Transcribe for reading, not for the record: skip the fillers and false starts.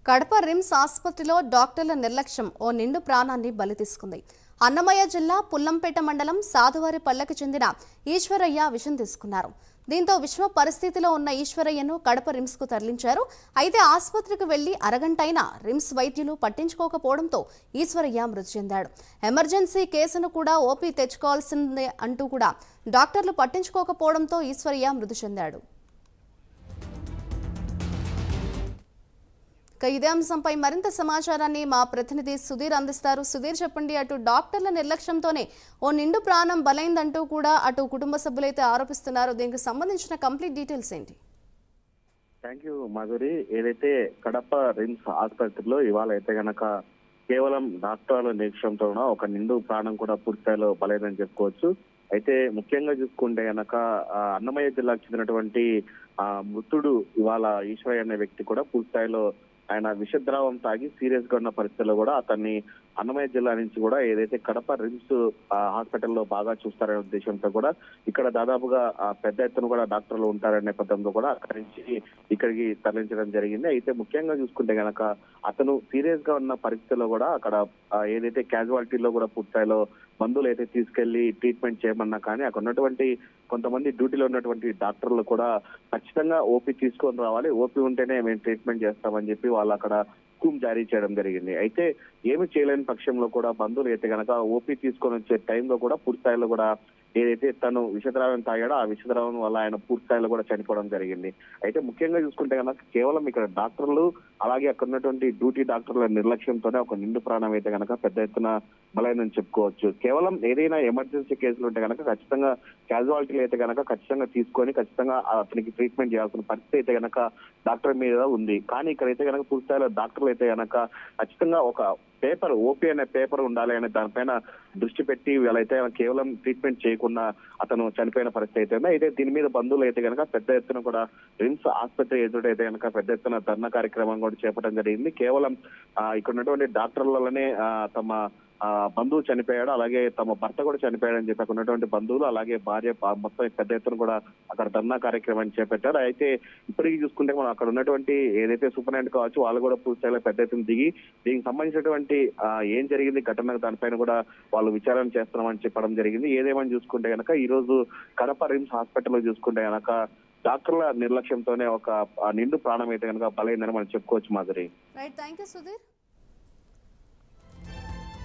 Kadapa RIMS ఆసుపత్రిలో డాక్టర్ల నిర్లక్ష్యం ఓ నిండు ప్రాణాన్ని బలి తీసుకుంది. అన్నమయ్య జిల్లా పుల్లంపేట మండలం సాధువారిపల్లెకు చెందిన ఈశ్వరయ్య విషం తీసుకున్నారు. దీంతో విషమ పరిస్థితిలో ఉన్న ఈశ్వరయ్యను కడప రిమ్స్ కు తరలించారు. అయితే ఆసుపత్రికి వెళ్లి అరగంటైనా రిమ్స్ వైద్యులు పట్టించుకోకపోవడంతో ఈశ్వరయ్య మృతి చెందాడు. ఎమర్జెన్సీ కేసును కూడా ఓపీ తెచ్చుకోవాల్సిందే అంటూ కూడా డాక్టర్లు పట్టించుకోకపోవడంతో ఈశ్వరయ్య మృతి చెందాడు. ఇదే అంశంపై మరింత సమాచారాన్ని మా ప్రతినిధి సుధీర్ అందిస్తారు. సుధీర్, చెప్పండి. అటు డాక్టర్ల నిర్లక్ష్యంతోనే ఓ నిండు ప్రాణం బలైందంటూ కూడా అటు కుటుంబ సభ్యులైతే ఆరోపిస్తున్నారు. దీనికి సంబంధించిన కంప్లీట్ డీటెయిల్స్ ఏంటి? Thank you Madhuri. ఏదైతే కడప రిమ్స్ ఆసుపత్రిలో ఇవాళ అయితే గనక కేవలం డాక్టర్ల నిర్లక్ష్యంతో ఒక నిండు ప్రాణం కూడా పూర్తిస్థాయిలో బలైందని చెప్పుకోవచ్చు. అయితే ముఖ్యంగా చూసుకుంటే గనక అన్నమయ్య జిల్లాకు చెందినటువంటి మృతుడు ఇవాళ ఈశ్వరయ్య అనే వ్యక్తి కూడా పూర్తిస్థాయిలో ఆయన విషద్రావం తాగి సీరియస్ గా ఉన్న పరిస్థితుల్లో కూడా అతన్ని అన్నమయ్య జిల్లా నుంచి కూడా ఏదైతే కడప రిమ్స్ హాస్పిటల్లో బాగా చూస్తారనే ఉద్దేశంతో కూడా ఇక్కడ దాదాపుగా పెద్ద ఎత్తున కూడా డాక్టర్లు ఉంటారనే నేపథ్యంలో కూడా అక్కడి నుంచి ఇక్కడికి తరలించడం జరిగింది. అయితే ముఖ్యంగా చూసుకుంటే గనక అతను సీరియస్ గా ఉన్న పరిస్థితుల్లో కూడా అక్కడ ఏదైతే క్యాజువాలిటీలో కూడా పూర్తిస్థాయిలో మందులు అయితే తీసుకెళ్లి ట్రీట్మెంట్ చేయమన్నా కానీ అక్కడ ఉన్నటువంటి కొంతమంది డ్యూటీలో ఉన్నటువంటి డాక్టర్లు కూడా ఖచ్చితంగా ఓపీ తీసుకొని రావాలి, ఓపీ ఉంటేనే మేము ట్రీట్మెంట్ చేస్తామని చెప్పి వాళ్ళు అక్కడ హుకుం జారీ చేయడం జరిగింది. అయితే ఏమి చేయలేని పక్షంలో కూడా బంధువులు అయితే గనక ఓపీ తీసుకొని వచ్చే టైంలో కూడా పూర్తిస్థాయిలో కూడా ఏదైతే తను విషద్రావం తాగాడో ఆ విషద్రావం వల్ల ఆయన పూర్తిస్థాయిలో కూడా చనిపోవడం జరిగింది. అయితే ముఖ్యంగా చూసుకుంటే కనుక కేవలం ఇక్కడ డాక్టర్లు అలాగే అక్కడ ఉన్నటువంటి డ్యూటీ డాక్టర్ల నిర్లక్ష్యంతోనే ఒక నిండు ప్రాణం అయితే కనుక పెద్ద ఎత్తున బలైందని చెప్పుకోవచ్చు. కేవలం ఏదైనా ఎమర్జెన్సీ కేసులు ఉంటే కనుక ఖచ్చితంగా క్యాజువాలిటీలు అయితే కనుక ఖచ్చితంగా తీసుకొని ఖచ్చితంగా అతనికి ట్రీట్మెంట్ చేయాల్సిన పరిస్థితి అయితే కనుక డాక్టర్ మీద ఉంది. కానీ ఇక్కడైతే కనుక పూర్తిస్థాయిలో డాక్టర్లు అయితే కనుక ఖచ్చితంగా ఒక పేపర్ ఓపీ అనే పేపర్ ఉండాలి అనే దానిపైన దృష్టి పెట్టి వీళ్ళైతే కేవలం ట్రీట్మెంట్ చేయకుండా అతను చనిపోయిన పరిస్థితి అయితే ఉంది. అయితే దీని మీద బంధువులు అయితే కనుక పెద్ద ఎత్తున కూడా రిమ్స్ ఆసుపత్రి ఎదుటైతే కనుక పెద్ద ఎత్తున ధర్నా కార్యక్రమం కూడా చేపట్టడం జరిగింది. కేవలం ఇక్కడ ఉన్నటువంటి డాక్టర్లలోనే తమ బంధువు చనిపోయాడు, అలాగే తమ భర్త కూడా చనిపోయాడని చెప్పి అక్కడ ఉన్నటువంటి బంధువులు అలాగే భార్య మొత్తం పెద్ద ఎత్తున కూడా అక్కడ ధర్నా కార్యక్రమాన్ని చేపట్టారు. అయితే ఇప్పటికీ చూసుకుంటే మనం అక్కడ ఉన్నటువంటి ఏదైతే సూపరింటెండెంట్ కావచ్చు వాళ్ళు కూడా పూర్తిస్థాయిలో పెద్ద ఎత్తున దిగి దీనికి సంబంధించినటువంటి ఏం జరిగింది ఘటన దానిపైన కూడా వాళ్ళు విచారణ చేస్తున్నామని చెప్పడం జరిగింది. ఏదేమని చూసుకుంటే కనుక ఈ రోజు కడప రిమ్స్ హాస్పిటల్లో చూసుకుంటే కనుక డాక్టర్ల నిర్లక్ష్యంతోనే ఒక నిండు ప్రాణం అయితే కనుక బలైందని మనం చెప్పుకోవచ్చు Madhuri. Right, thank you Sudheer.